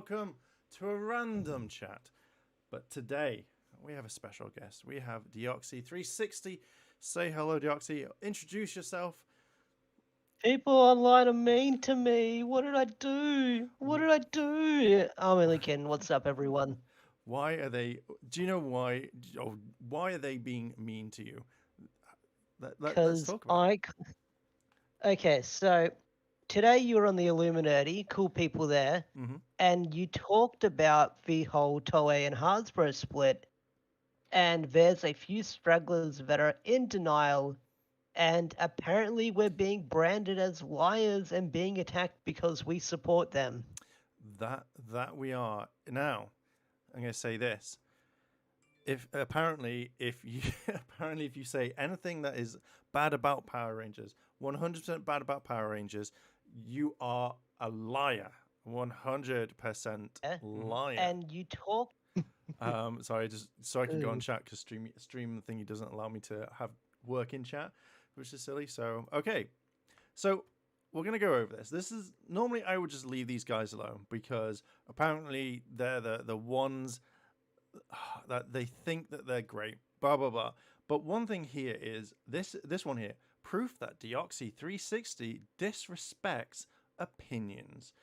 welcome to a random chat. But today we have a special guest. We have Deoxy360. Say hello, Deoxy. Introduce yourself. People online are mean to me. What did I do? What did I do? I'm only kidding. What's up, everyone? Why are they? Do you know why? Oh, why are they being mean to you? Let's Because talk about it. Okay, so today you were on the Illuminati, cool people there, Mm-hmm. and you talked about the whole Toei and Hasbro split, and there's a few stragglers that are in denial, and apparently we're being branded as liars and being attacked because we support them. That we are now. I'm going to say this. If you apparently if you say anything that is bad about Power Rangers, 100% bad about Power Rangers, you are a liar. 100% Yeah? liar. And you talk. Sorry, just so I can go on Ooh. chat because stream thingy doesn't allow me to have work in chat, which is silly. So okay, so we're gonna go over this. This is normally I would just leave these guys alone because apparently they're the ones that they think that they're great, blah blah blah. But one thing here is this one here, proof that Deoxy 360 disrespects opinions.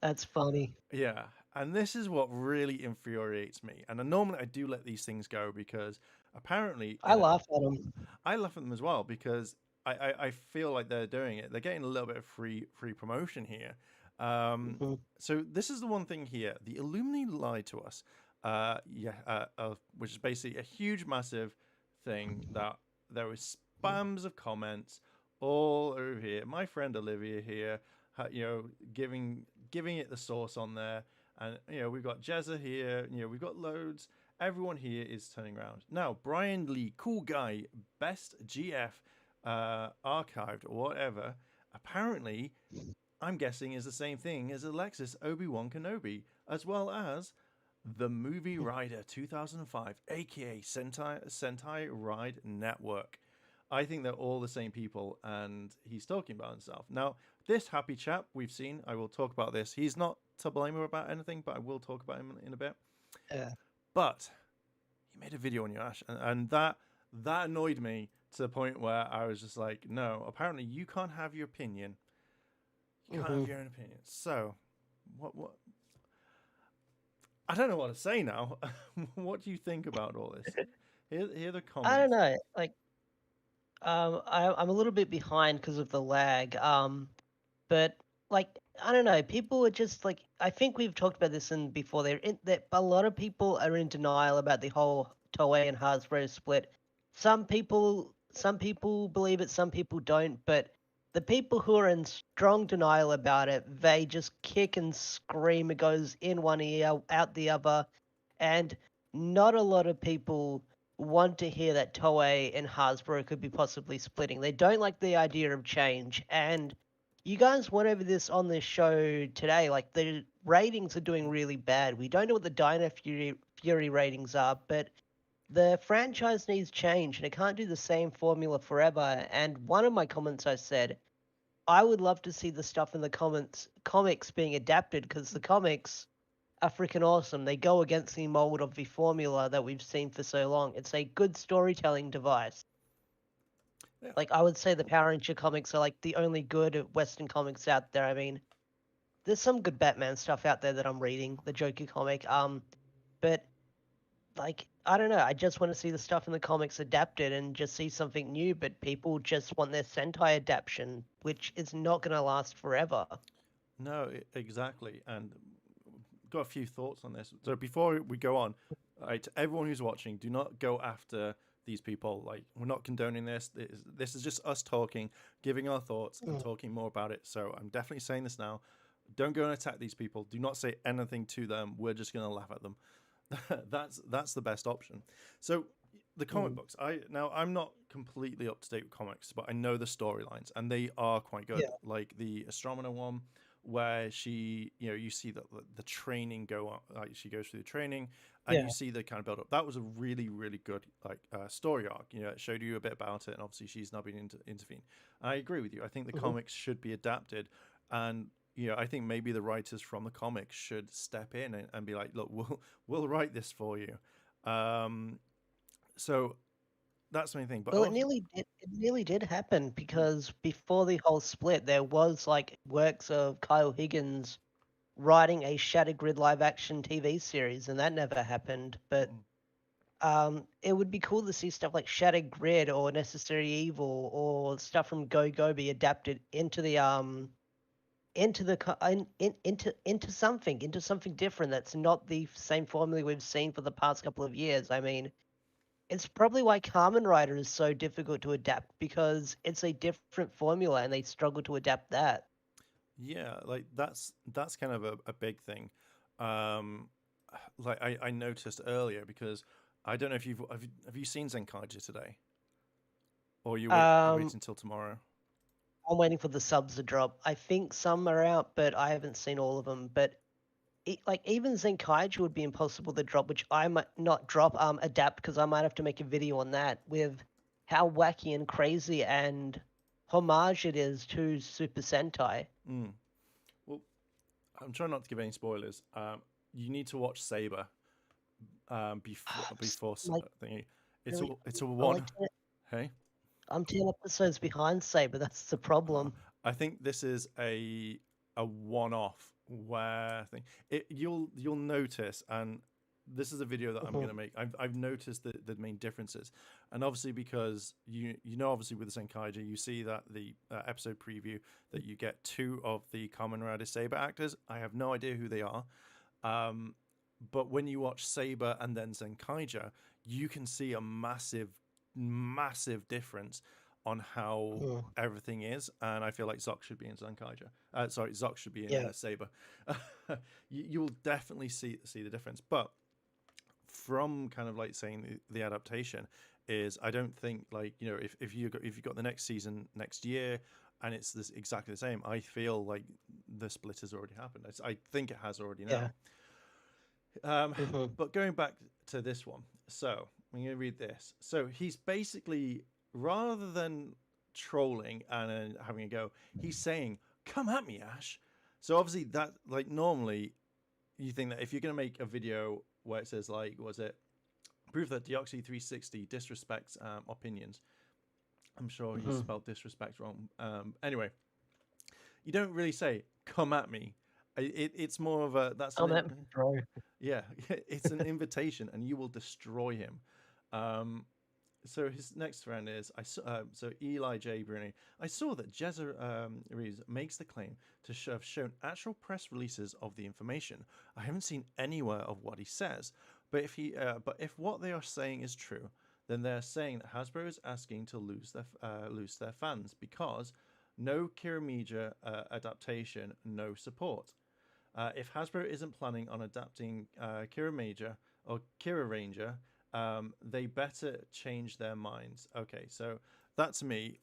That's funny. Yeah, and this is what really infuriates me. And normally I do let these things go because apparently I laugh at them. I laugh at them as well because I feel like they're doing it. They're getting a little bit of free promotion here. Um, Mhm. so this is the one thing here. The Illuminati lied to us. Which is basically a huge, massive thing that there was spams of comments all over here. My friend Olivia here, giving it the sauce on there, and we've got Jezza here. We've got loads. Everyone here is turning around now. Brian Lee, cool guy, best GF, archived or whatever. Apparently, I'm guessing is the same thing as Alexis Obi-Wan Kenobi, as well as the Movie Rider 2005, aka Sentai Ride Network. I think they're all the same people, and he's talking about himself. Now, this happy chap we've seen, I will talk about this. He's not to blame about anything, but I will talk about him in a bit. Yeah. But he made a video on you, Ash, and that annoyed me to the point where I was just like, no, apparently you can't have your opinion. You can't have Hmm. your own opinion. So, what? I don't know what to say now. What do you think about all this? Here are the I don't comments. know. I'm a little bit behind because of the lag. But like, I don't know. People are just like, I think we've talked about this in before. That a lot of people are in denial about the whole Toei and Hasbro split. Some people believe it, some people don't. But the people who are in strong denial about it, they just kick and scream. It goes in one ear, out the other, and not a lot of people want to hear that Toei and Hasbro could be possibly splitting. They don't like the idea of change. And you guys went over this on this show today. Like, the ratings are doing really bad. We don't know what the Fury ratings are, but the franchise needs change and it can't do the same formula forever. And one of my comments I said, I would love to see the stuff in the comics being adapted because the comics are freaking awesome. They go against the mold of the formula that we've seen for so long. It's a good storytelling device. Yeah, Like, I would say the Power Ranger comics are like the only good Western comics out there. I mean, there's some good Batman stuff out there that I'm reading, the Joker comic. But like, I don't know. I just want to see the stuff in the comics adapted and just see something new. But people just want their Sentai adaptation, which is not going to last forever. no, exactly. And got a few thoughts on this. So before we go on, right, to everyone who's watching, do not go after these people. Like, we're not condoning this. This is just us talking, giving our thoughts, and Mm. talking more about it. So I'm definitely saying this now. Don't go and attack these people. Do not say anything to them. We're just going to laugh at them. That's the best option. So the comic Mm. books. I'm not completely up to date with comics, but I know the storylines and they are quite good. Yeah, Like the Astromina one, where she, you see the training go on, like she goes through the training, and you yeah, see the kind of build up. That was a really really good like story arc. It showed you a bit about it, and obviously she's not been intervened. I agree with you. I think the hmm comics should be adapted, and I think maybe the writers from the comics should step in and be like, look, we'll write this for you. So that's the main thing. But Well, it nearly did happen because before the whole split, there was like works of Kyle Higgins writing a Shattered Grid live action TV series, and that never happened. But it would be cool to see stuff like Shattered Grid or Necessary Evil or stuff from Go Go be adapted into the into something different that's not the same formula we've seen for the past couple of years. I mean, it's probably why Kamen Rider is so difficult to adapt because it's a different formula and they struggle to adapt that. Yeah, like that's kind of a big thing. Um, like I noticed earlier because I don't know if have you seen Zenkaija today, or you wait Um, until tomorrow. I'm waiting for the subs to drop. I think some are out, but I haven't seen all of them. But like even Zenkaiju would be impossible to drop, which I might not drop adapt because I might have to make a video on that with how wacky and crazy and homage it is to Super Sentai. Mm. Well, I'm trying not to give any spoilers. You need to watch Saber before Like thingy. really, It's a I'm one. like 10, Hey, I'm 10 episodes behind Saber. That's the uh, problem. I think this is a one off where thing. You'll notice, and this is a video that I'm Mhm. gonna make. I've noticed the main differences, and obviously because obviously with the Senkaija you see that the episode preview that you get two of the Kamen Rider Saber actors. I have no idea who they are. Um, but when you watch Saber and then Zenkaija, you can see a massive difference on how Mhm. everything is. And I feel like Zoc should be in Zenkaija. Sorry, Zoc should be in Yeah. Saber. You'll definitely see the difference. But from kind of like saying the adaptation is, I don't think like if you got the next season next year and it's this exactly the same, I feel like the split has already happened. I think it has already Yeah. now. Mhm. But going back to this one, so I'm going to read this. So he's basically, rather than trolling and having a go, he's saying, "Come at me, Ash." So obviously that, like, normally you think that if you're going to make a video where it says like, was it proof that Deoxy 360 disrespects opinions? I'm sure he Mhm. spelled disrespect wrong. Anyway, you don't really say "come at me." It's more of a that's I'm an at bro. yeah, it's an invitation, and you will destroy him. Um, so his next friend is so Eli J. Bruni. I saw that Jezza Reeves makes the claim to have shown actual press releases of the information. I haven't seen anywhere of what he says, but if what they are saying is true, then they're saying that Hasbro is asking to lose their fans because no Kirimiya adaptation, no support. If Hasbro isn't planning on adapting Kira Major or Kira Ranger, they better change their minds. Okay, so that to me,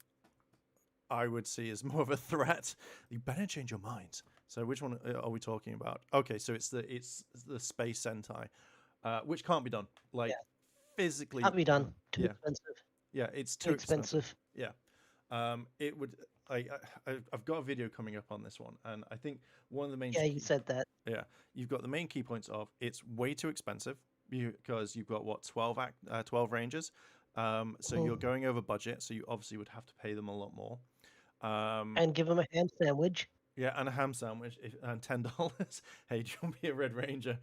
I would see as more of a threat. You better change your minds. So which one are we talking about? Okay, so it's the Space Sentai, which can't be done. Like Yeah. physically, Can't be done. Too yeah, expensive. yeah, it's Too too expensive. expensive. Yeah, it would. I've got a video coming up on this one, and I think one of the main Yeah, you said that. yeah, you've got the main key points of it's way too expensive because you've got what 12 rangers, so you're Mhm. going over budget, so you obviously would have to pay them a lot more. Um, And give him a ham sandwich. yeah, and a ham sandwich and $10. Hey, do you want to be a Red Ranger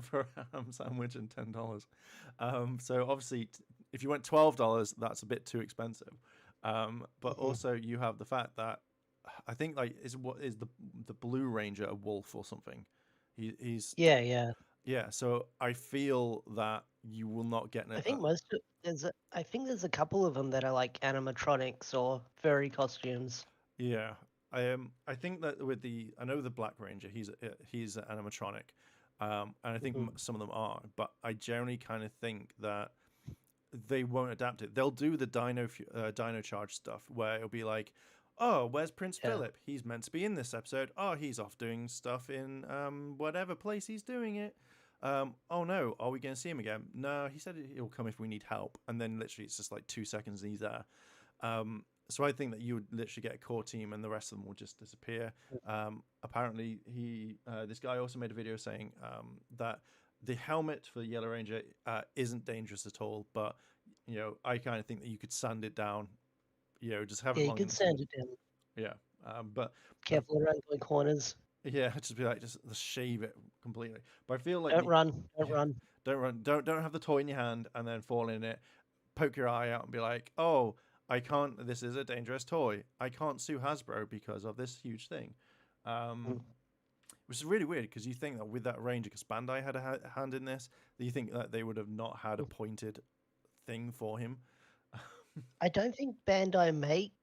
for a ham sandwich and $10? So obviously, if you went $12, that's a bit too expensive. But Mhm. also you have the fact that I think like is what is the Blue Ranger a wolf or something? He's Yeah, yeah. yeah. So I feel that you will not get I think I think there's a couple of them that are like animatronics or furry costumes. yeah. I think that with the I know the Black Ranger he's an animatronic, and I think Mhm. some of them are, but I generally kind of think that they won't adapt it. They'll do the Dino Charge stuff where it'll be like, oh, where's Prince Yeah. Philip? He's meant to be in this episode. Oh, he's off doing stuff in whatever place he's doing it. Oh no, are we going to see him again? No, he said he'll come if we need help, and then literally it's just like 2 seconds and he's there. So I think that you would literally get a core team, and the rest of them will just disappear. Apparently, this guy also made a video saying that the helmet for the Yellow Ranger isn't dangerous at all, but I kind of think that you could sand it down. Just have it Yeah, you long can enough. sand it down. Yeah, but Careful around the corners. yeah, just be like just shave it completely. But I feel like Don't run. Don't run. don't run, don't have the toy in your hand and then fall in it. Poke your eye out and be like, oh, I can't. This is a dangerous toy. I can't sue Hasbro because of this huge thing. Which is really weird because you think that with that Ranger, because Bandai had a hand in this, that you think that they would have not had a pointed thing for him. I don't think Bandai make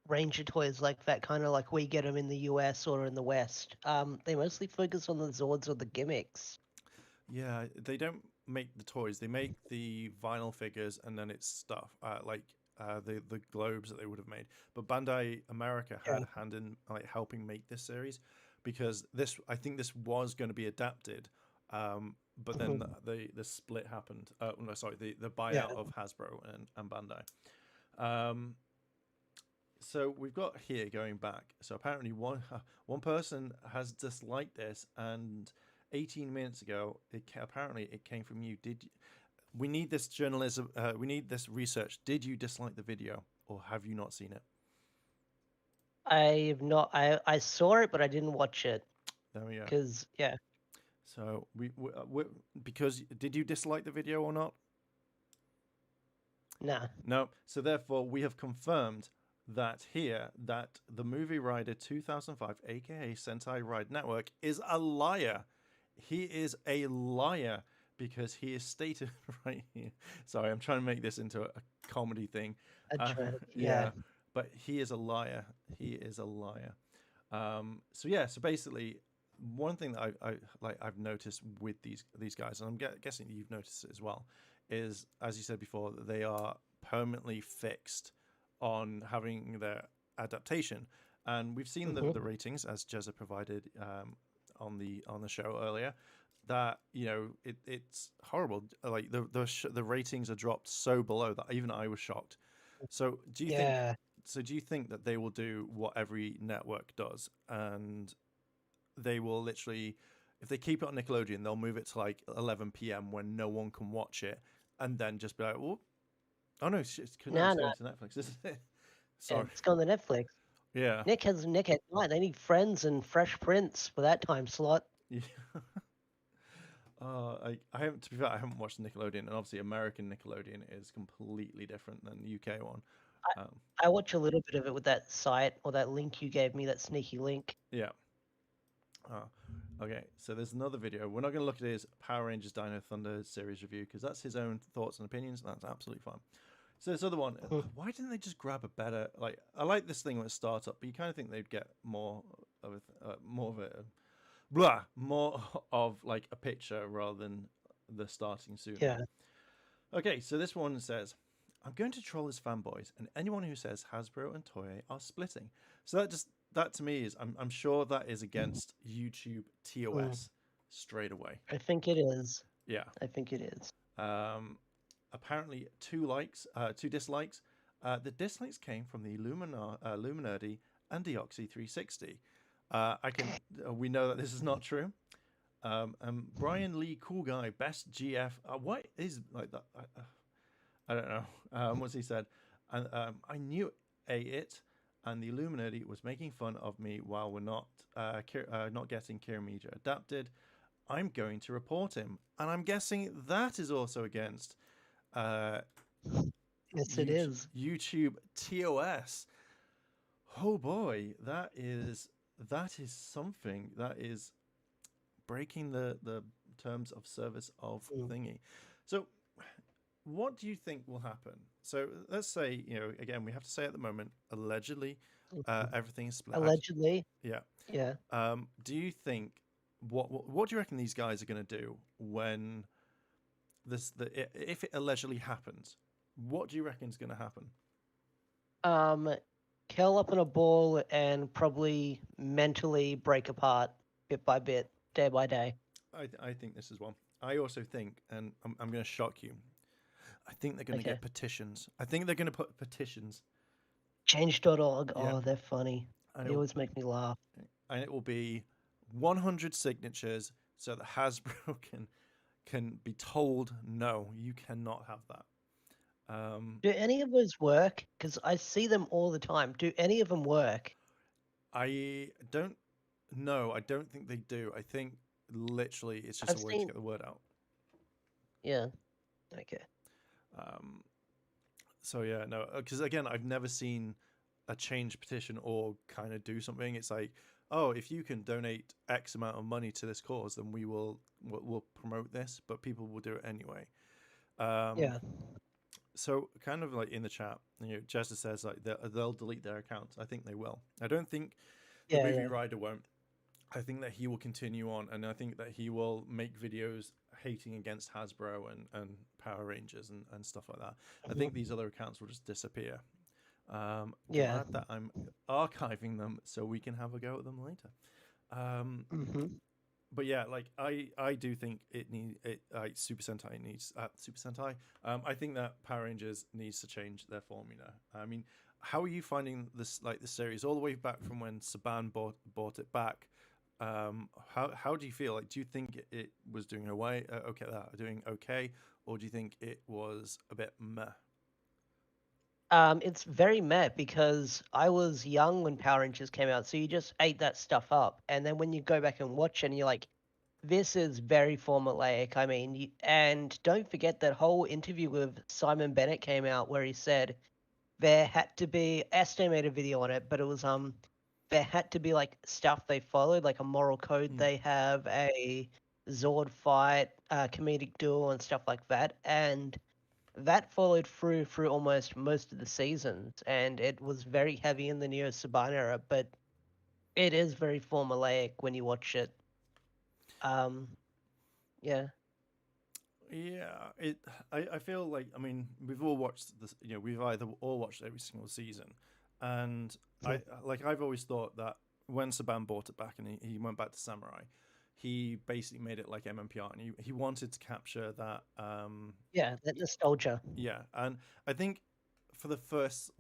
Ranger toys like that, kind of like we get them in the US or in the West. They mostly focus on the Zords or the gimmicks. Yeah, they don't make the toys. They make the vinyl figures, and then it's stuff like the globes that they would have made. But Bandai America had a hand in like helping make this series because I think this was going to be adapted, but then the split happened. No, sorry, the buyout of Hasbro and Bandai. So we've got here going back. So apparently one person has disliked this, and 18 minutes ago, apparently it came from you. We need this journalism? We need this research. Did you dislike the video, or have you not seen it? I've not. I saw it, but I didn't watch it. There we go. Because So because did you dislike the video or not? Nah. No. So therefore, we have confirmed that the Movie Rider 2005, aka Sentai Ride Network, is a liar. He is a liar because he is stated right here. Sorry, I'm trying to make this into a comedy thing. Yeah. But he is a liar. He is a liar. So basically, one thing that I've noticed with these guys, and I'm guessing you've noticed it as well, is, as you said before, that they are permanently fixed on having their adaptation. And we've seen the ratings, as Jezza provided on the show earlier, that it's horrible. Like the ratings are dropped so below that even I was shocked. So do you think that they will do what every network does, and they will literally, if they keep it on Nickelodeon, they'll move it to like 11 p.m. when no one can watch it, and then just be like, oh no, it's going to Netflix, isn't it? Sorry, it's going to Netflix. Yeah. Nick at night. They need Friends and Fresh Prince for that time slot. Yeah. I haven't. To be fair, I haven't watched Nickelodeon, and obviously American Nickelodeon is completely different than the UK one. I watch a little bit of it with that site or that link you gave me, that sneaky link. Yeah. Okay, so there's another video. We're not going to look at his Power Rangers Dino Thunder series review because that's his own thoughts and opinions, and that's absolutely fine. So this other one, why didn't they just grab a better, like, I like this thing when it starts up, but you kind of think they'd get more of like a picture rather than the starting soon. Yeah. Okay, so this one says, I'm going to troll his fanboys and anyone who says Hasbro and Toei are splitting. So that to me is, I'm sure that is against YouTube TOS straight away. I think it is. Yeah. I think it is. Apparently 2 dislikes. The dislikes came from the Luminardi and Deoxy 360. We know that this is not true. Brian Lee, cool guy, best GF. What is like that? I don't know. What's he said? And I knew it, and the Illuminati was making fun of me while we're not getting Kiramija adapted. I'm going to report him, and I'm guessing that is also against. Yes, it is. YouTube TOS. Oh boy, that is something. That is breaking the terms of service of thingy. So what do you think will happen? So let's say, again, we have to say at the moment, allegedly, everything is split. Allegedly. Yeah. Yeah. Do you think what do you reckon these guys are going to do when if it allegedly happens? What do you reckon is going to happen? Curl up in a ball and probably mentally break apart bit by bit, day by day. I think this is one. I also think, and I'm going to shock you, I think they're going to get petitions. I think they're going to put petitions Change.org. Yeah, Oh, they're funny. and They always make me laugh. it will be 100 signatures so that Hasbro can be told no, you cannot have that. Do any of those work? Because I see them all the time. Do any of them work? I don't know. I don't think they do. I think literally it's just a I've way to seen. get the word out. Yeah. Okay. Um, so yeah, no, because again, I've never seen a change petition or kind of do something. It's like, oh, if you can donate X amount of money to this cause, then we'll promote this, but people will do it anyway. Um, Yeah. so kind of like in the chat, Jester says like they'll delete their accounts. I think they will. I don't think the Yeah. movie Yeah. rider won't. I think that he will continue on, and I think that he will make videos hating against Hasbro and Power Rangers and stuff like that. I think Mhm. these other accounts will just disappear. Yeah. Glad that I'm archiving them so we can have a go at them later. Um, Hmm. but yeah, like I do think Super Sentai needs Super Sentai. I think that Power Rangers needs to change their formula. I mean, how are you finding this like the series all the way back from when Saban bought it back? How do you feel? Like, do you think it was doing doing okay, or do you think it was a bit meh? It's very meh because I was young when Power Rangers came out, so you just ate that stuff up, and then when you go back and watch it, and you're like, "This is very formulaic." I mean, and don't forget that whole interview with Simon Bennett came out where he said there had to be. Estee made a video on it, but it was there had to be like stuff they followed, like a moral code Mm. they have, a Zord fight, comedic duel, and stuff like that, and that followed through almost most of the seasons, and it was very heavy in the Neo Saban era, but it is very formulaic when you watch it. Um, yeah, Yeah, I feel like I mean we've all watched this. We've either all watched every single season, and mhm. I've always thought that when Saban bought it back and he went back to Samurai, he basically made it like MMPR, and he wanted to capture that. Yeah, that nostalgia. Yeah, and I think for the first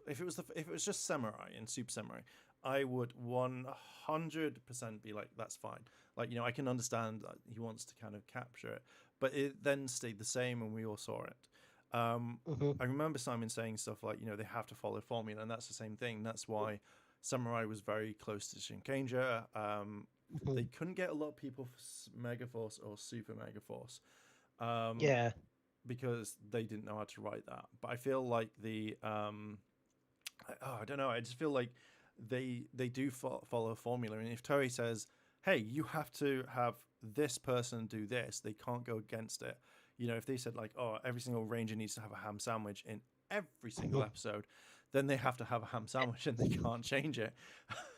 if it was just Samurai and Super Samurai, I would 100% be like that's fine. Like I can understand that he wants to kind of capture it, but it then stayed the same, and we all saw it. Hmm. I remember Simon saying stuff like they have to follow formula, and that's the same thing. That's why Samurai was very close to Shinkenger. Hmm. They couldn't get a lot of people for Megaforce or Super Megaforce. Um, Yeah, because they didn't know how to write that. But I feel like I don't know. I just feel like they do follow a formula, and if Toei says, "Hey, you have to have this person do this," they can't go against it. If they said like, "Oh, every single ranger needs to have a ham sandwich in every single mhm. episode," then they have to have a ham sandwich, and they can't change it.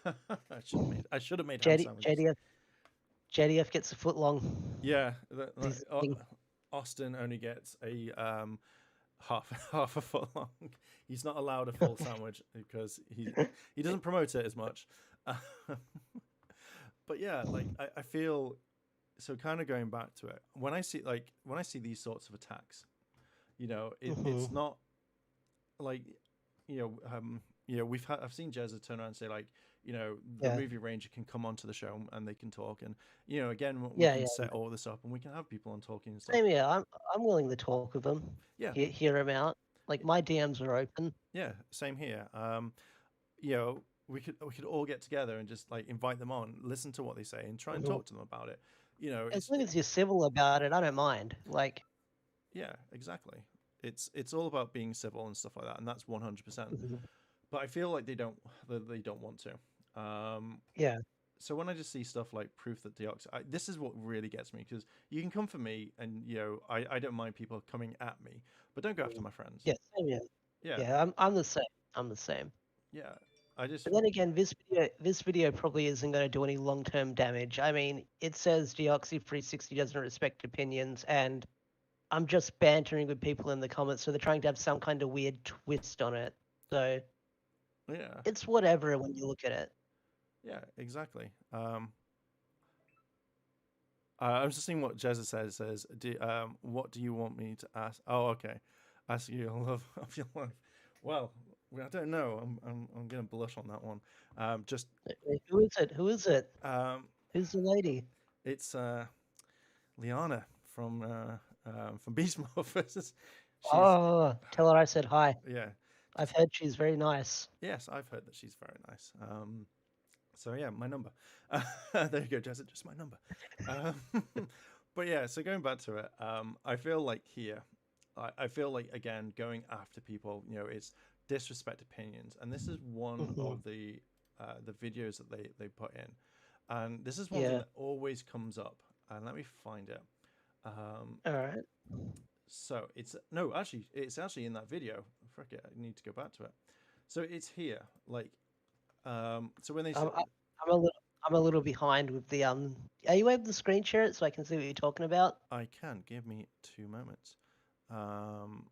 I should have made ham JD, sandwiches. JDF gets a foot long. Yeah, This is the thing. Austin only gets a half half a foot long. He's not allowed a full sandwich because he doesn't promote it as much. But yeah, like I feel so kind of going back to it when I see these sorts of attacks, it's Hmm. not like you know I've seen Jezza turn around and say like the Yeah, movie ranger can come onto the show and they can talk, and again we yeah, can yeah. set all this up and we can have people on talking and stuff. Same here. I'm willing to talk with them, Yeah, hear him out. Like my DMs are open. yeah, same here. We could all get together and just like invite them on, listen to what they say, and try and Mhm. talk to them about it. As long as you're civil about it, I don't mind. Like, Yeah, exactly. It's all about being civil and stuff like that, and that's 100%. mhm. But I feel like they don't want to. Yeah. So when I just see stuff like proof that dioxide, this is what really gets me because you can come for me, and I don't mind people coming at me, but don't go after Mm. my friends. Yeah, same here. Yeah, Yeah, I'm the same. I'm the same. yeah. I just But then again, this video probably isn't going to do any long-term damage. I mean, it says Deoxy 360 doesn't respect opinions, and I'm just bantering with people in the comments, so they're trying to have some kind of weird twist on it. So yeah, it's whatever when you look at it. yeah, exactly. I was just seeing what Jezza says. What do you want me to ask? Oh, okay. Ask you your love of your life. Well, I don't know. I'm gonna blush on that one. Just Who is it? Who is it? um, Who's the lady? it's Liana from Beast Morphers. She's Oh, tell her I said hi. yeah. I've heard she's very nice. Yes, I've heard that she's very nice. So yeah, my number. There you go, Jessica. Just my number. But yeah, so going back to it, I feel like here, I feel like again going after people. It's disrespect opinions, and this is one Hmm. of the videos that they put in, and this is one thing Yeah. that always comes up. And let me find it. Um, All right. so it's no, actually, it's actually in that video. Frick it, I need to go back to it. So it's here, like, so when they I'm say, I- I'm a little behind with the Are you able to screen share it so I can see what you're talking about? I can give me 2 moments. Um,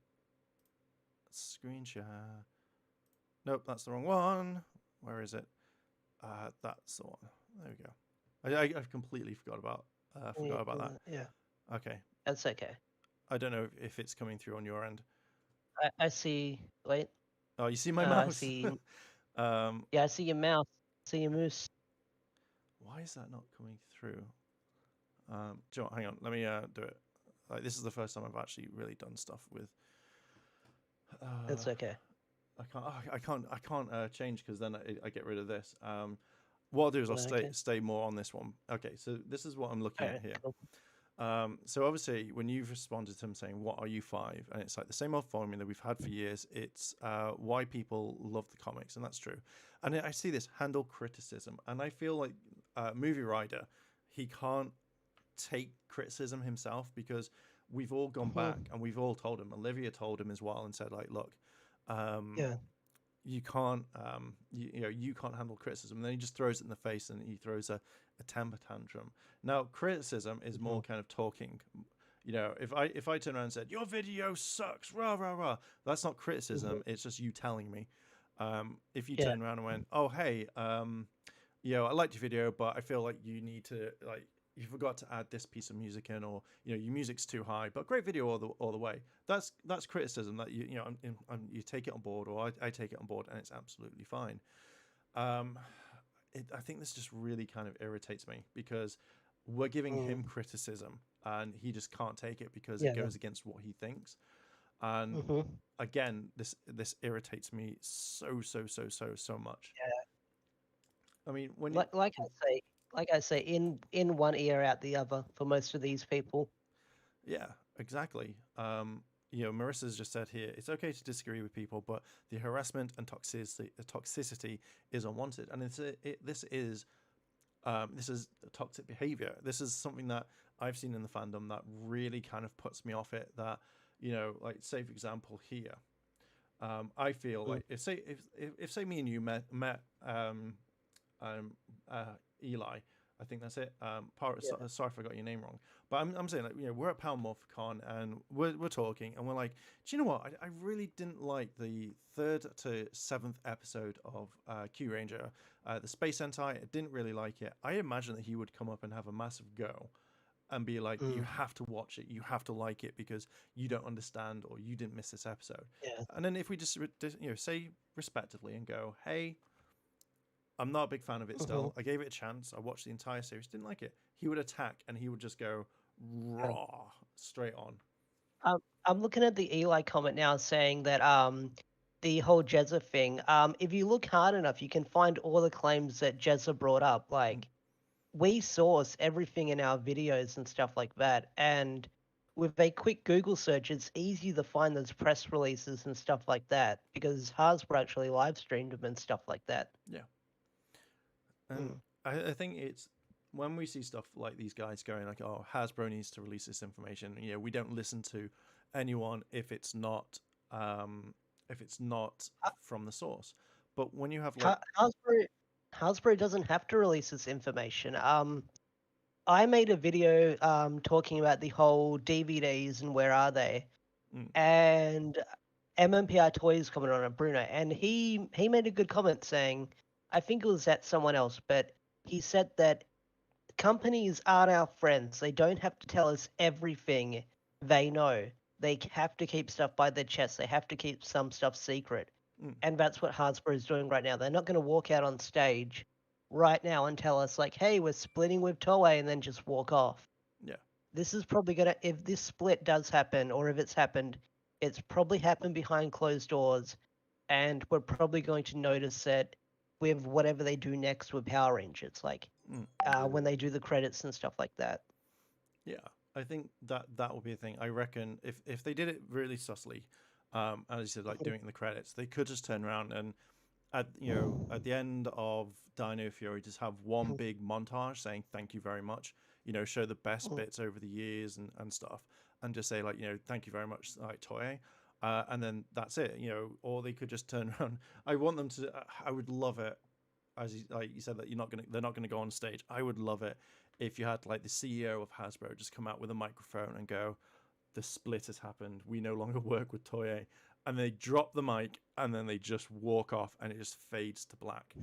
Screen share. Nope, that's the wrong one. Where is it? That's the one. There we go. I've completely forgot about that. Yeah, Okay, that's okay. I don't know if it's coming through on your end. I see. Wait. Oh, you see my I mouse? see. um, Yeah, I see your mouse. I see your moose. why is that not coming through? Do you know what, hang on, let me do it. Like this is the first time I've actually really done stuff with. Uh, That's okay. I can't change because then I get rid of this. What I'll do is I'll Okay. stay more on this one. Okay, so this is what I'm looking All at right. here. Cool. So obviously, when you've responded to him saying, "What are you five?" and it's like the same old formula we've had for years. It's why people love the comics, and that's true. And I see this handle criticism, and I feel like Movie Rider, he can't take criticism himself because we've all gone back Mhm. and we've all told him. Olivia told him as well and said, like, look, um, Yeah. you can't you can't handle criticism, and then he just throws it in the face and he throws a temper tantrum. Now criticism is more Mhm. kind of talking. If I turn around and said your video sucks, rah rah rah, that's not Mhm. criticism, it's just you telling me. If you Yeah. turn around and went, oh hey, I liked your video, but I feel like you need to, like, you forgot to add this piece of music in, or your music's too high, but great video all the way. That's criticism that you take it on board, or I take it on board, and it's absolutely fine. Um, I think this just really kind of irritates me because we're giving him Mm. criticism and he just can't take it because it Yeah. goes against what he thinks. And Mhm. again, this irritates me so much. I mean, when you Like I say, in one ear out the other for most of these people. Yeah, exactly. Marissa's just said here, it's okay to disagree with people, but the harassment and toxicity is unwanted, and this is toxic behavior. This is something that I've seen in the fandom that really kind of puts me off it. That like, say for example here, I feel Mm. like if say me and you met um, Eli. I think that's it. Yeah. Sorry if I got your name wrong, but I'm saying, like, we're at Palmorphicon and we're talking and we're like, do you know what? I really didn't like the 3rd to 7th episode of Q Ranger, the Space Sentai. I didn't really like it. I imagine that he would come up and have a massive go and be like, you Mm. have to watch it, you have to like it because you don't understand or you didn't miss this episode. Yeah. And then if we just say respectively and go, hey, I'm not a big fan of it Mhm. still. I gave it a chance. I watched the entire series, didn't like it. He would attack and he would just go Yeah. raw straight on. I'm looking at the Eli comment now saying that the whole Jezza thing. If you look hard enough, you can find all the claims that Jezza brought up. Mm. Like we source everything in our videos and stuff like that, and with a quick Google search, it's easy to find those press releases and stuff like that because Hasbro actually live streamed them and stuff like that. Yeah. And Mm. I think it's when we see stuff like these guys going like, oh, Hasbro needs to release this information. We don't listen to anyone if it's not from the source. But when you have like, Hasbro doesn't have to release this information. I made a video talking about the whole DVDs and where are they, mm, and MMPI Toys commented on it, Bruno, and he made a good comment saying, I think it was at someone else, but he said that companies aren't our friends. They don't have to tell us everything they know. They have to keep stuff by their chest. They have to keep some stuff secret. Mm, And that's what Hasbro is doing right now. They're not going to walk out on stage right now and tell us, like, hey, we're splitting with Toei and then just walk off. yeah. This is probably going to, if this split does happen or if it's happened, it's probably happened behind closed doors. And we're probably going to notice it with whatever they do next with Power Rangers, like Mm. when they do the credits and stuff like that. Yeah, I think that will be a thing. I reckon if they did it really subtly, as you said, like doing it in the credits, they could just turn around and at the end of Dino Fury, just have one big montage saying thank you very much. Show the best bits over the years and stuff, and just say like thank you very much, like Toei. And then that's it, or they could just turn around. I want them to. I would love it, as like you said that they're not gonna go on stage. I would love it if you had like the CEO of Hasbro just come out with a microphone and go, "The split has happened. We no longer work with Toei," and they drop the mic and then they just walk off and it just fades to black.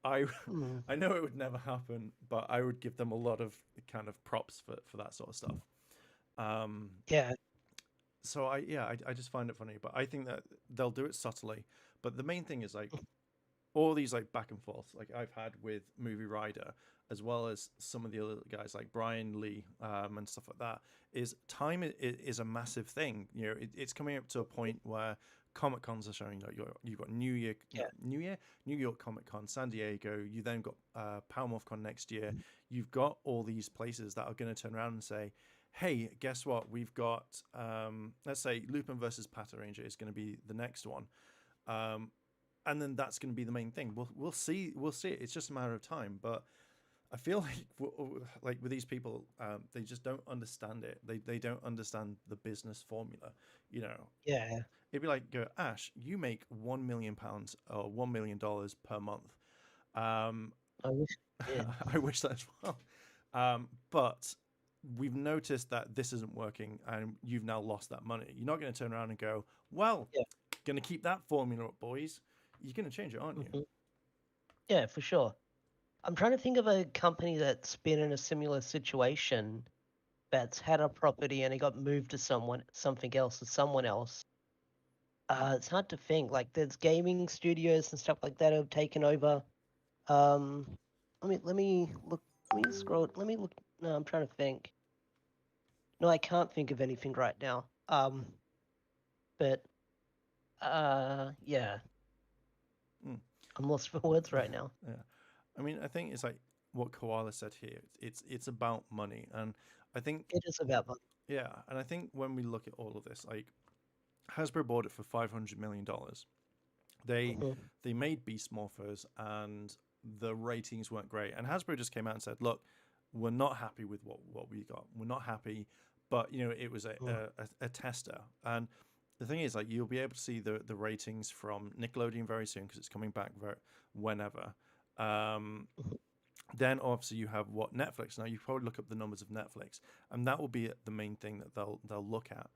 I Mm. I know it would never happen, but I would give them a lot of kind of props for that sort of stuff. Um, Yeah. so I just find it funny, but I think that they'll do it subtly. But the main thing is like all these like back and forth like I've had with Movie Rider, as well as some of the other guys like Brian Lee and stuff like that. Is time is a massive thing. It's coming up to a point where Comic Cons are showing like you've got Yeah. New York Comic Con, San Diego. You then got Power Morph Con next year. You've got all these places that are going to turn around and say, hey, guess what? We've got, let's say, Lupin versus Pata Ranger is going to be the next one. And then that's going to be the main thing. We'll see. We'll see it. It's just a matter of time. But I feel like with these people, they just don't understand it. They don't understand the business formula. Yeah. It'd be like, go, Ash, you make £1 million or $1 million per month. Um, I wish I did. I wish that as well. But we've noticed that this isn't working, and you've now lost that money. You're not going to turn around and go, well, Yeah. going to keep that formula up, boys. You're going to change it, aren't you? Mhm. Yeah, for sure. I'm trying to think of a company that's been in a similar situation that's had a property and it got moved to something else, to someone else. It's hard to think. Like there's gaming studios and stuff like that have taken over. Um, let me look. Let me scroll. Let me look. No, I'm trying to think. No, I can't think of anything right now. But yeah, Mm. I'm lost for words right now. Yeah. I mean, I think it's like what Koala said here. It's about money, and I think It is about money. yeah, and I think when we look at all of this, like Hasbro bought it for $500 million. They Mhm. they made Beast Morphers, and the ratings weren't great. And Hasbro just came out and said, "Look, we're not happy with what we got. We're not happy." But it was Mm. a tester, and the thing is, like, you'll be able to see the ratings from Nickelodeon very soon because it's coming back whenever. Um, Mhm. then obviously you have what Netflix. Now you probably look up the numbers of Netflix, and that will be the main thing that they'll look at.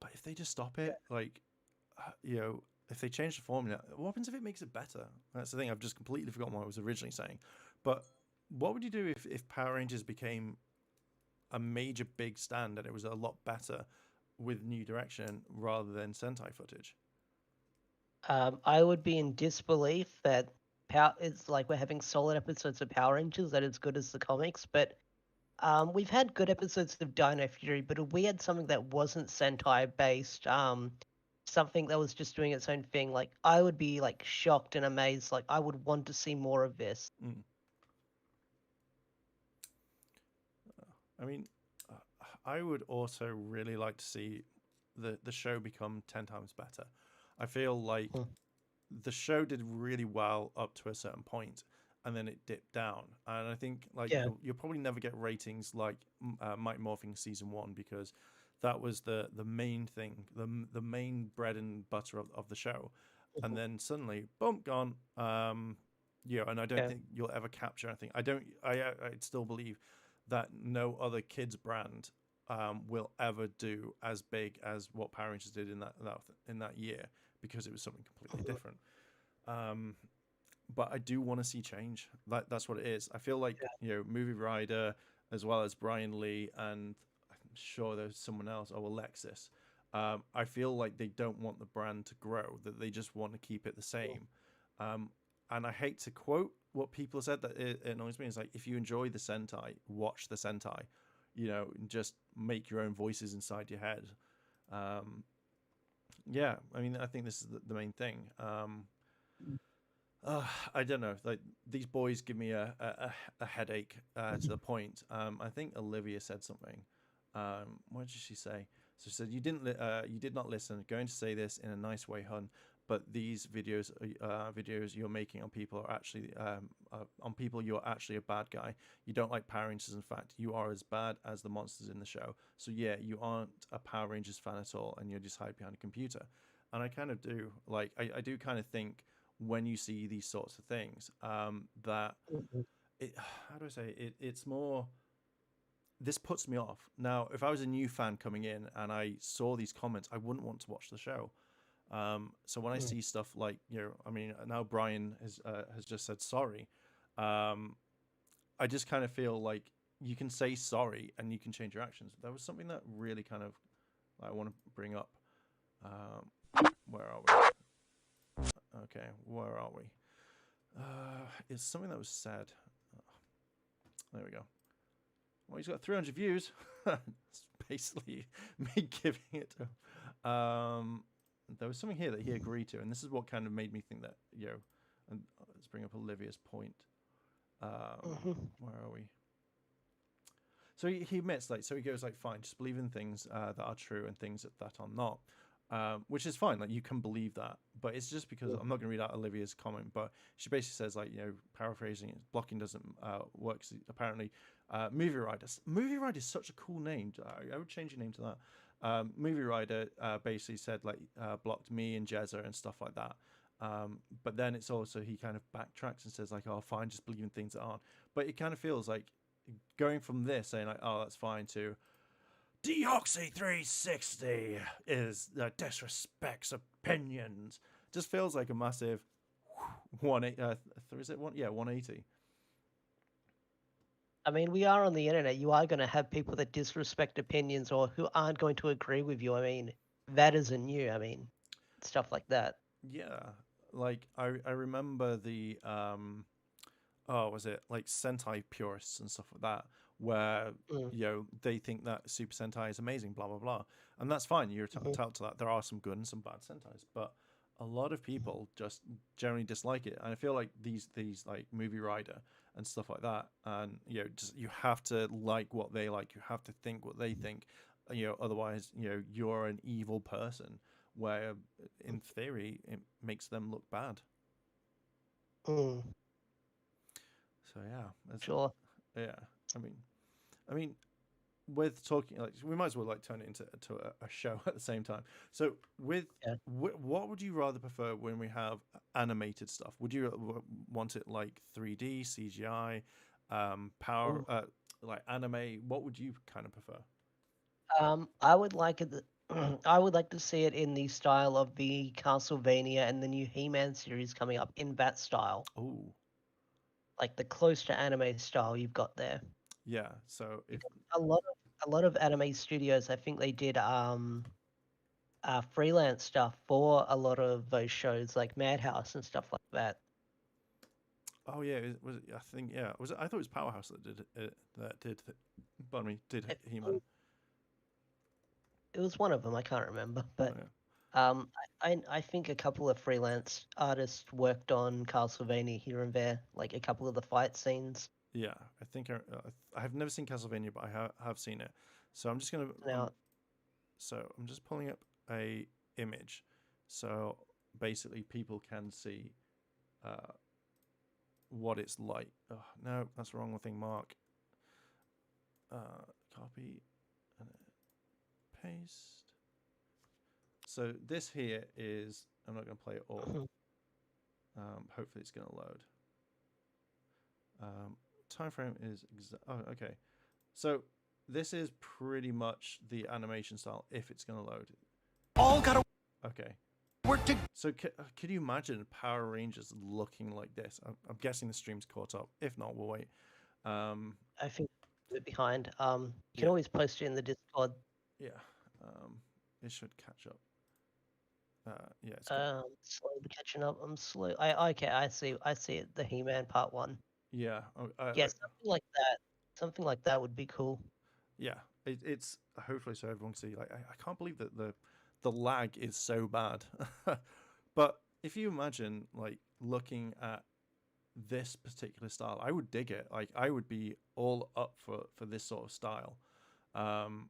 But if they just stop Yeah. it, like if they change the formula, what happens if it makes it better? That's the thing. I've just completely forgotten what I was originally saying. But what would you do if Power Rangers became a major big stand and it was a lot better with new direction rather than Sentai footage? I would be in disbelief that it's like we're having solid episodes of Power Rangers that as good as the comics, but we've had good episodes of Dino Fury, but if we had something that wasn't Sentai based, something that was just doing its own thing, like I would be like shocked and amazed. Like I would want to see more of this. Mm. I mean, I would also really like to see the show become 10 times better. I feel like Mm. the show did really well up to a certain point, and then it dipped down. And I think like Yeah. you'll probably never get ratings like Mighty Morphin season one, because that was the main thing, the main bread and butter of the show. And Mhm. then suddenly, boom, gone. And I don't Yeah. think you'll ever capture anything. I don't. I still believe that no other kids brand will ever do as big as what Power Rangers did in that year, because it was something completely Mhm. different. Um, but I do want to see change. That's what it is. I feel like Movie Rider, as well as Brian Lee, and I'm sure there's someone else. Oh, Alexis. I feel like they don't want the brand to grow, that they just want to keep it the same. And I hate to quote what people said, that it annoys me. It's like, if you enjoy the Sentai, watch the Sentai, and just make your own voices inside your head. Yeah, I mean, I think this is the main thing. I don't know. Like, these boys give me a headache to the point. I think Olivia said something. What did she say? So she said, you did not listen. Going to say this in a nice way, hun. But these videos you're making on people are actually on people. You're actually a bad guy. You don't like Power Rangers. In fact, you are as bad as the monsters in the show. So yeah, you aren't a Power Rangers fan at all, and you're just hide behind a computer. And I kind of do. Like, I do kind of think, when you see these sorts of things, that it, how do I say it? It's more, this puts me off. Now, if I was a new fan coming in and I saw these comments, I wouldn't want to watch the show. So when I see stuff like, I mean, now Brian has just said sorry. I just kind of feel like you can say sorry and you can change your actions. That was something that really kind of I want to bring up. Where are we? Okay, where are we? It's something that was said. There we go. Well, he's got 300 views. It's basically me giving it to him. There was something here that he agreed to, and this is what kind of made me think that, and let's bring up Olivia's point. Where are we? So he admits, like, so he goes, like, fine, just believe in things that are true and things that are not. Which is fine, like, you can believe that, but it's just because I'm not going to read out Olivia's comment, but she basically says, like, paraphrasing, blocking doesn't work. Apparently, Movie Rider is such a cool name. I would change your name to that. Movie Rider basically said, like, blocked me and Jezza and stuff like that. But then it's also, he kind of backtracks and says, like, oh, fine, just believe in things that aren't. But it kind of feels like going from this saying, like, oh, that's fine, to Deoxy 360 is disrespects opinions. Just feels like a massive 180. Is it one? Yeah, 180. I mean, we are on the internet. You are going to have people that disrespect opinions or who aren't going to agree with you. I mean, that isn't new. I mean, stuff like that. Yeah, like I remember the was it like Sentai purists and stuff like that, where they think that Super Sentai is amazing, blah blah blah, and that's fine. You're entitled to that. There are some good and some bad Sentais, but a lot of people just generally dislike it, and I feel like these like Movie Rider and stuff like that, and just, you have to like what they like. You have to think what they think. Otherwise, you're an evil person. Where, in theory, it makes them look bad. Mm. So yeah, Sure. Yeah, I mean, with talking, like, we might as well, like, turn it into a show at the same time. So what would you rather prefer when we have animated stuff? Would you want it like 3D, CGI, power, like anime? What would you kind of prefer? I would like it. I would like to see it in the style of the Castlevania and the new He-Man series coming up, in that style. Oh, Like the close to anime style you've got there. yeah. So if A lot of anime studios, I think they did freelance stuff for a lot of those shows, like Madhouse and stuff like that. oh yeah, I think, yeah, was it? I thought it was Powerhouse that did it. Pardon me, did He-Man. It was one of them. I can't remember, but Oh, yeah. I think a couple of freelance artists worked on Castlevania here and there, like a couple of the fight scenes. Yeah, I think I have never seen Castlevania, but I have seen it. So I'm just gonna Now, so I'm just pulling up a image, so basically people can see what it's like. Oh, no, that's the wrong thing. Mark. Copy and paste. So this here is, I'm not going to play it all. Hopefully it's going to load. Time frame is okay. So this is pretty much the animation style if it's going to load. All gotta Okay. work to. So could you imagine Power Rangers looking like this? I'm guessing the stream's caught up. If not, we'll wait. I think a bit behind. You can always post it in the Discord. Yeah. it should catch up. Yeah, it's got, Slowly catching up. I'm slow. Okay, I see it. The He-Man Part 1. yeah. Yeah, something like that. Something like that would be cool. Yeah, it's hopefully so everyone can see. Like, I can't believe that the lag is so bad. But if you imagine like looking at this particular style, I would dig it. Like, I would be all up for this sort of style.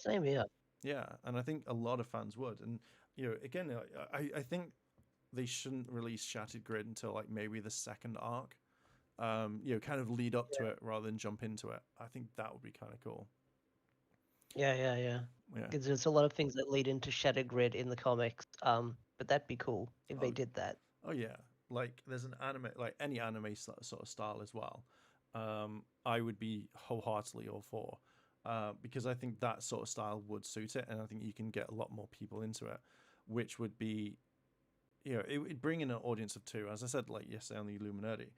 Same here. Yeah, and I think a lot of fans would. And again, I think they shouldn't release Shattered Grid until like maybe the second arc. Kind of lead up to it rather than jump into it. I think that would be kind of cool. Yeah. Yeah. Because there's a lot of things that lead into Shattered Grid in the comics. But that'd be cool if they did that. Oh yeah, like there's an anime, like any anime sort of style as well. I would be wholeheartedly all for, because I think that sort of style would suit it, and I think you can get a lot more people into it, which would be, it would bring in an audience of two. As I said, like yesterday on the Illuminati,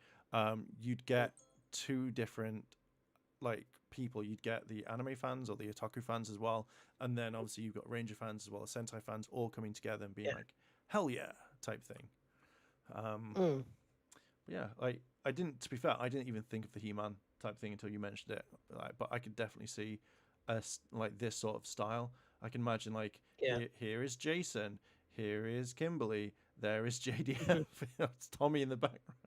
you'd get two different like people. You'd get the anime fans or the otaku fans as well, and then obviously you've got Ranger fans as well as Sentai fans all coming together and being like, hell yeah, type thing. Yeah, like I didn't. To be fair, I didn't even think of the He-Man type thing until you mentioned it. Like, but I could definitely see like this sort of style. I can imagine like here is Jason, here is Kimberly, there is JDF. It's Tommy in the background.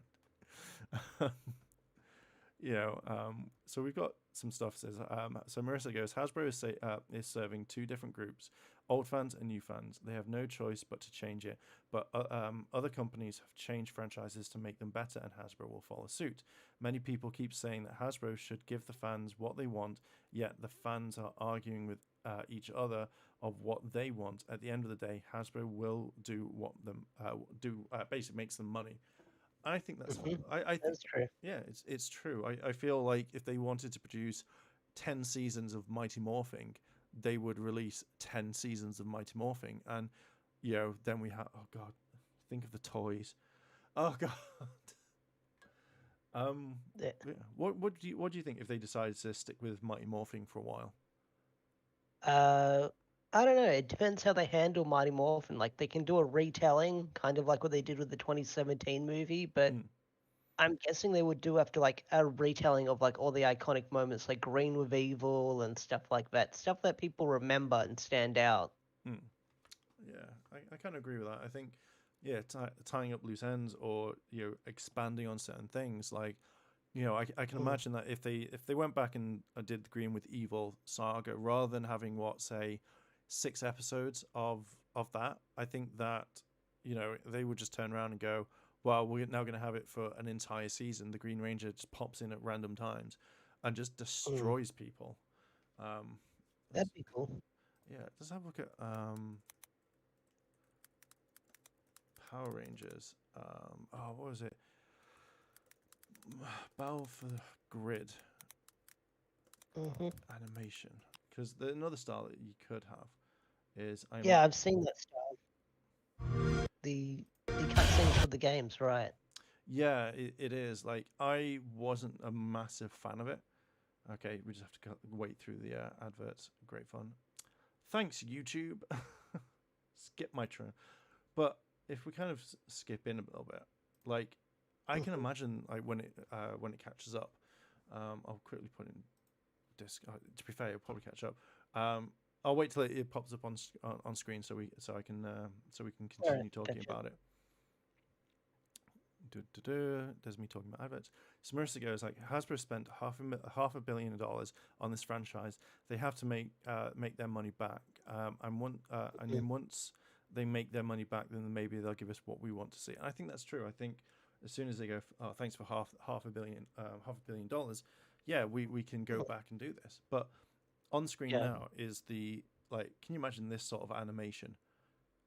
So we've got some stuff. Says so Marissa goes, Hasbro is serving two different groups, old fans and new fans. They have no choice but to change it, but other companies have changed franchises to make them better, and Hasbro will follow suit. Many people keep saying that Hasbro should give the fans what they want, yet the fans are arguing with each other of what they want. At the end of the day, Hasbro will do what them basically makes them money. I think that's I think That's true. Yeah, it's true. I feel like if they wanted to produce 10 seasons of Mighty Morphing, they would release 10 seasons of Mighty Morphing, and then we have, oh god, think of the toys. Oh god. Yeah. What do you think if they decided to stick with Mighty Morphing for a while? I don't know. It depends how they handle Mighty Morphin. Like they can do a retelling, kind of like what they did with the 2017 movie, but I'm guessing they would do after like a retelling of like all the iconic moments, like Green with Evil and stuff like that, stuff that people remember and stand out. Yeah, I kind of agree with that. I think, tying up loose ends or expanding on certain things, like I can imagine that if they went back and did the Green with Evil saga rather than having 6 episodes of that, I think that they would just turn around and go, well, we're now going to have it for an entire season. The Green Ranger just pops in at random times and just destroys people. That'd be cool. Yeah, let's have a look at Power Rangers. What was it? Battle for the Grid animation. Because another style that you could have is I've seen that style. The cutscenes for the games, right? Yeah, it is. Like, I wasn't a massive fan of it. Okay, we just have to wait through the adverts. Great fun. Thanks, YouTube. Skip my turn. But if we kind of skip in a little bit, like, I can imagine like when it catches up. I'll quickly put in disc. To be fair, it'll probably catch up. I'll wait till it pops up on screen so we can continue talking about it. There's me talking about adverts. So Marissa goes like, Hasbro spent half $500 million on this franchise. They have to make their money back. Then once they make their money back, then maybe they'll give us what we want to see. And I think that's true. I think as soon as they go, thanks for half a billion dollars, yeah, we can go back and do this. But on screen now is the can you imagine this sort of animation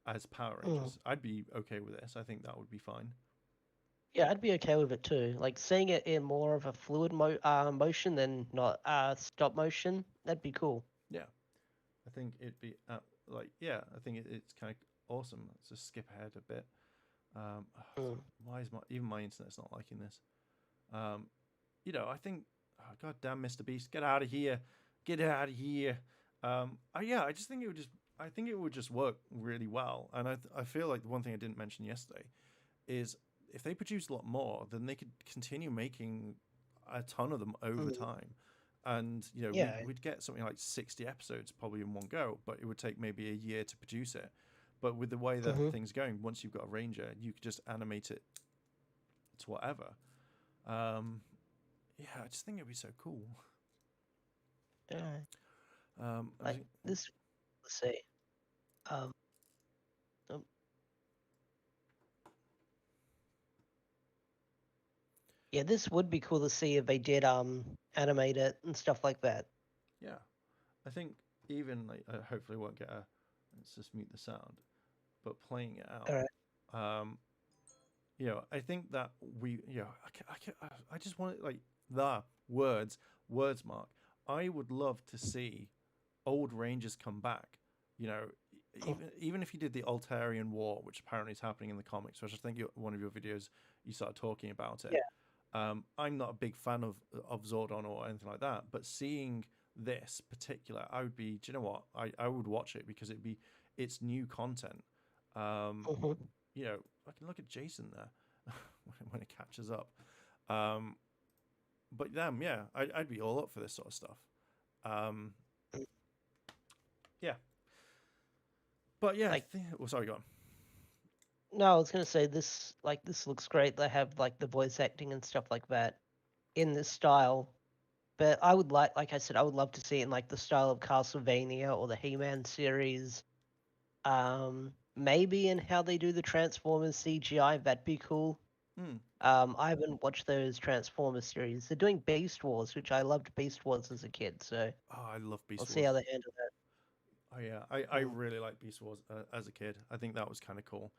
as Power Rangers? I'd be okay with this. I think that would be fine. Yeah, I'd be okay with it too. Like seeing it in more of a fluid motion than not stop motion, that'd be cool. Yeah, I think it'd be I think it's kind of awesome. Let's just skip ahead a bit. Why is my internet's not liking this? I think, God damn, Mr. Beast, get out of here. I just think it would just I think it would just work really well. And I feel like the one thing I didn't mention yesterday is if they produce a lot more, then they could continue making a ton of them over time. And Yeah. we'd get something like 60 episodes probably in one go, but it would take maybe a year to produce it. But with the way that things are going, once you've got a ranger, you could just animate it to whatever. Yeah, I just think it'd be so cool. Yeah. I Like think, this. Let's see. Um. um, Yeah, this would be cool to see if they did animate it and stuff like that. yeah, I think even like hopefully won't get a. Let's just mute the sound. But playing it All out, right. I think that I just want like the words, Mark. I would love to see old Rangers come back. You know, even if you did the Altarian War, which apparently is happening in the comics, which I think one of your videos you started talking about it. Yeah. I'm not a big fan of Zordon or anything like that, but seeing this particular, I would be. Do you know what? I would watch it because it's new content. Um, I can look at Jason there when it catches up. But yeah, I'd be all up for this sort of stuff. Yeah, but yeah, Like, sorry, go on. no, I was gonna say this. Like, this looks great. They have like the voice acting and stuff like that in this style. But I would like I said, I would love to see it in like the style of Castlevania or the He-Man series. Maybe in how they do the Transformers CGI. That'd be cool. Hmm. I haven't watched those Transformers series. They're doing Beast Wars, which I loved Beast Wars as a kid. So Oh, I love we'll Beast see Wars. how they handle that. Oh yeah, I really like Beast Wars as a kid. I think that was kind of cool.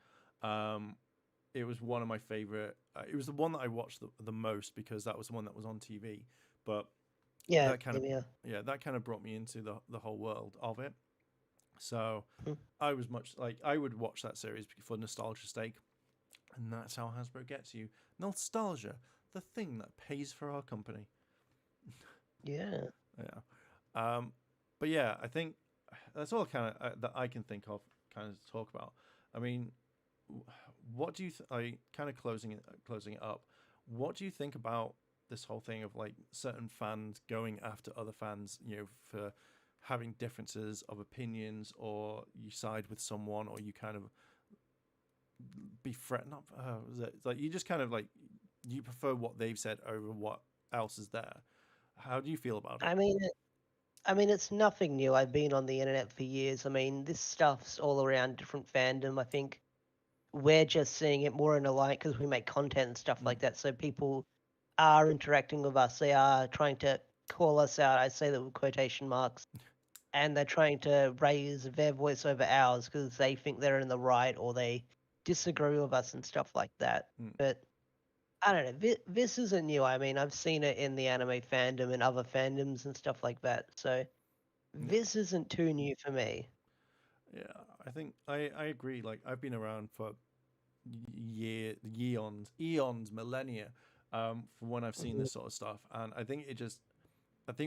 It was one of my favorite. It was the one that I watched the most because that was the one that was on TV. But Yeah, that kind of yeah. that kind of brought me into the whole world of it. So Hmm. I was much like I would watch that series for nostalgia's sake, and that's how Hasbro gets you nostalgia, the thing that pays for our company. Yeah. Yeah. But yeah, I think that's all kind of that I can think of kind of to talk about. I mean, what do you I kind of closing it up? What do you think about this whole thing of like certain fans going after other fans, for having differences of opinions, or you side with someone, or you kind of befriend not it's like you just kind of like you prefer what they've said over what else is there. How do you feel about it? I mean, it's nothing new. I've been on the internet for years. I mean, this stuff's all around different fandom. I think we're just seeing it more in a light because we make content and stuff like that. So people are interacting with us. They are trying to call us out. I say that with quotation marks. And they're trying to raise their voice over ours because they think they're in the right or they disagree with us and stuff like that. Mm. But I don't know. This isn't new. I mean, I've seen it in the anime fandom and other fandoms and stuff like that. So Yeah. this isn't too new for me. Yeah, I think I agree. Like I've been around for eons, millennia, for when I've seen Mhm. this sort of stuff, and I think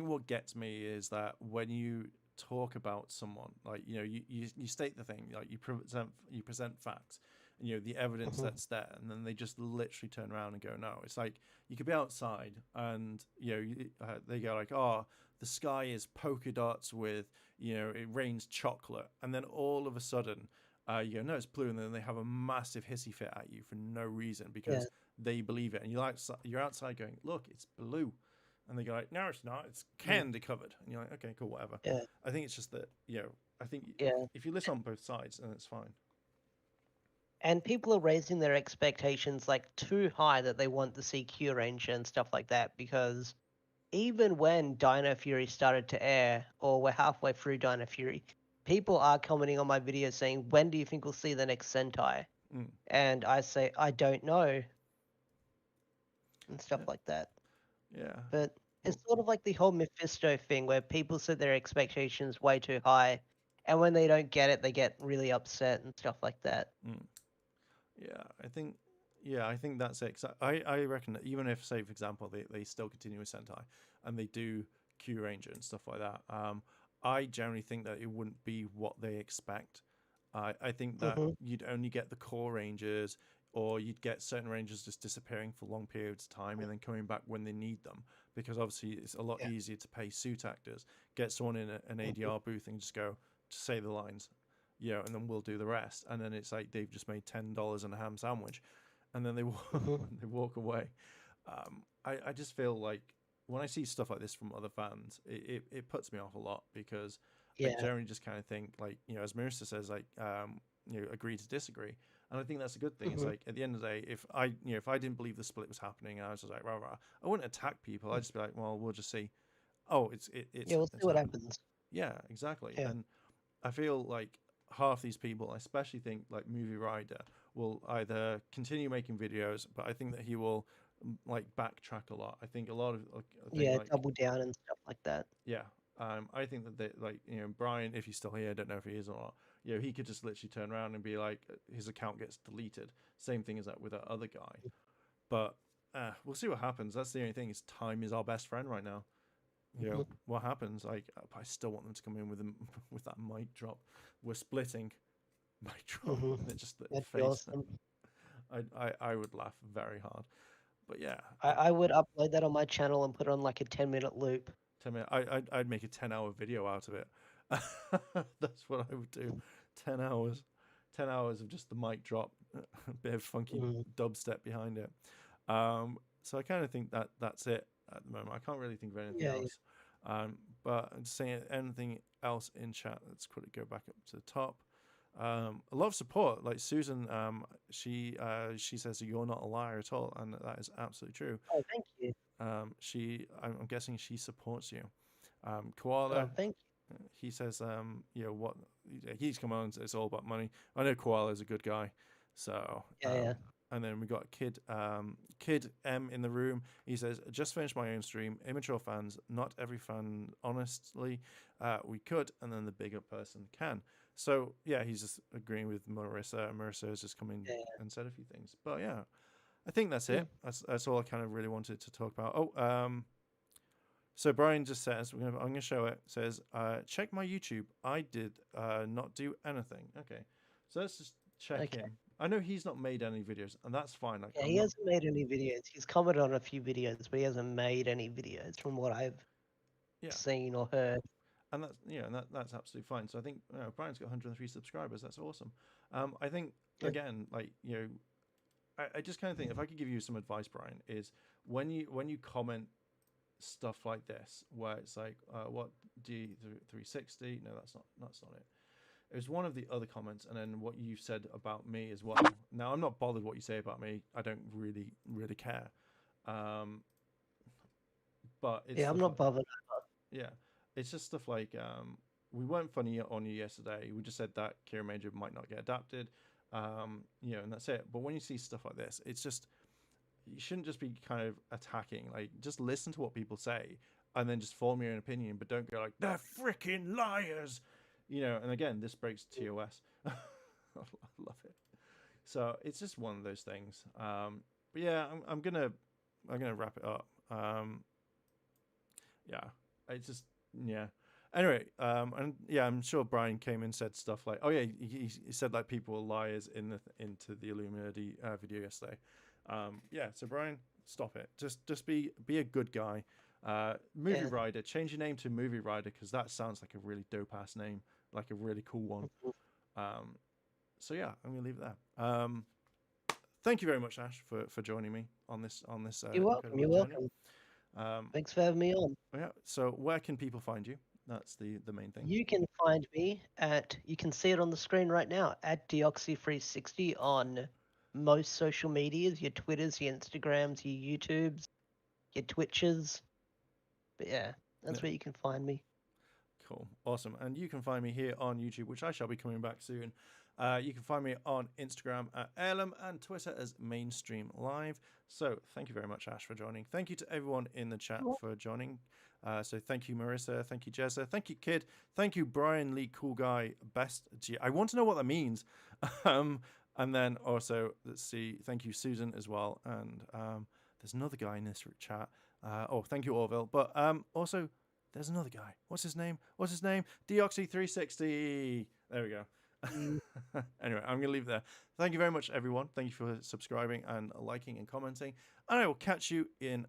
what gets me is that when you talk about someone, like you state the thing, like you present facts, and the evidence Mhm. that's there, and then they just literally turn around and go, no. It's like you could be outside, and they go like, oh, the sky is polka dots with it rains chocolate, and then all of a sudden. You go, no, it's blue, and then they have a massive hissy fit at you for no reason Yeah. because they believe it, and you're outside going, look, it's blue, and they go like, no, it's not, it's Mm. candy covered, and you're like, okay, cool, whatever. Yeah. I think it's just that I think Yeah. if you listen on both sides, then it's fine. And people are raising their expectations like too high that they want the CQ range and stuff like that because even when Dino Fury started to air, or we're halfway through Dino Fury, people are commenting on my videos saying, when do you think we'll see the next Sentai? Mm. And I say, I don't know, and stuff Yeah, like that. yeah. But Well, it's sort of like the whole Mephisto thing where people set their expectations way too high, and when they don't get it, they get really upset and stuff like that. mm. Yeah, I think that's it. 'Cause I reckon that even if, say, for example, they still continue with Sentai and they do Q Ranger and stuff like that, I generally think that it wouldn't be what they expect. I think that Hmm. you'd only get the core rangers, or you'd get certain rangers just disappearing for long periods of time and then coming back when they need them. Because obviously it's a lot Yeah. easier to pay suit actors, get someone in an Hmm. ADR booth and just go to say the lines, you know, and then we'll do the rest. And then it's like they've just made $10 on a ham sandwich, and then they Hmm. they walk away. I just feel like when I see stuff like this from other fans, it puts me off a lot because I Yeah. generally just kind of think like, you know, as Marissa says, like, you know, agree to disagree. And I think that's a good thing. It's Hmm. like at the end of the day, if I, you know, if I didn't believe the split was happening, and I was just like, rah rah, I wouldn't attack people. I'd just be like, well, we'll just see. Oh, Yeah, we'll see it's what happened. happens. Yeah, exactly. Yeah. And I feel like half these people, I especially think like Movie Rider, will either continue making videos, but I think that he will like backtrack a lot. I think a lot of I think Yeah, like double down and stuff like that. yeah, I think that they like, you know, Brian, if he's still here, I don't know if he is or not. You know, he could just literally turn around and be like, his account gets deleted. Same thing as that with that other guy. But we'll see what happens. That's the only thing. Is time is our best friend right now. You know Hmm. what happens? Like I still want them to come in with them with that mic drop. We're splitting mic drop, Hmm. and it just the That'd be face. awesome. I would laugh very hard. But yeah, I would upload that on my channel and put it on like a 10-minute loop. 10 minutes. I'd make a 10-hour video out of it. That's what I would do. 10 hours, 10 hours of just the mic drop, a bit of funky Mm. dubstep behind it. So I kind of think that that's it at the moment. I can't really think of anything Yeah, yeah. else. But saying anything else in chat, let's quickly go back up to the top. A lot of support, like Susan. She says you're not a liar at all, and that is absolutely true. Oh, thank you. I'm guessing she supports you. Oh, Koala, thank he says, you know what, he's come on. It's all about money. I know Koala is a good guy, so you. Yeah, yeah. and then we got Kid M in the room. He says, just finished my own stream. Immature fans, not every fan, honestly, we could, and then the bigger person can. So yeah, he's just agreeing with Marissa. Marissa has just come in Yeah, and said a few things, but yeah, I think that's yeah. it. That's all I kind of really wanted to talk about. Oh, so Brian just says, I'm gonna show it. Says, check my YouTube. I did not do anything. Okay, so let's just check Okay. him. I know he's not made any videos, and that's fine. Like Yeah, I'm he not. hasn't made any videos. He's commented on a few videos, but he hasn't made any videos from what I've Yeah, seen or heard. and that's and that's absolutely fine. So I think Brian's got 103 subscribers. That's awesome. I think Yeah. again, like I just kind of think if I could give you some advice, Brian, is when you comment stuff like this, where it's like, what D360? No, that's not it. It was one of the other comments, and then what you said about me as well. Now I'm not bothered what you say about me. I don't really care. Um, but it's Yeah, I'm stuff like not bothered. yeah, it's just stuff like we weren't funny on you yesterday. We just said that Kira Major might not get adapted. And that's it. But when you see stuff like this, it's just you shouldn't just be kind of attacking. Like, just listen to what people say and then just form your own opinion, but don't go like they're freaking liars. And again, this breaks TOS. I love it. So it's just one of those things. But yeah, I'm gonna wrap it up. Yeah, it's just yeah. Anyway, and yeah, I'm sure Brian came and said stuff like, oh yeah, he said like people were liars into the Illuminati video yesterday. Yeah, so Brian, stop it. Just be a good guy. Movie Yeah. Rider, change your name to Movie Rider because that sounds like a really dope ass name, like a really cool one. So yeah, I'm gonna leave it there. Thank you very much, Ash, for joining me on this You're welcome. incredible You're journey. welcome. Thanks for having me on. Yeah. So where can people find you? That's the main thing. You can find me you can see it on the screen right now, at Deoxy360 on most social medias, your Twitters, your Instagrams, your YouTubes, your Twitches. But yeah, that's Yeah. where you can find me. Cool. Awesome. And you can find me here on YouTube, which I shall be coming back soon. You can find me on Instagram at Airlum and Twitter as Mainstream Live. So thank you very much, Ash, for joining. Thank you to everyone in the chat for joining. So thank you, Marissa. Thank you, Jezza. Thank you, Kid. Thank you, Brian Lee, cool guy, best G. I want to know what that means. And then also, let's see. Thank you, Susan, as well. And there's another guy in this chat. Thank you, Orville. But also, there's another guy. What's his name? Deoxy360. There we go. Anyway, I'm going to leave it there. Thank you very much, everyone. Thank you for subscribing and liking and commenting. And I will catch you in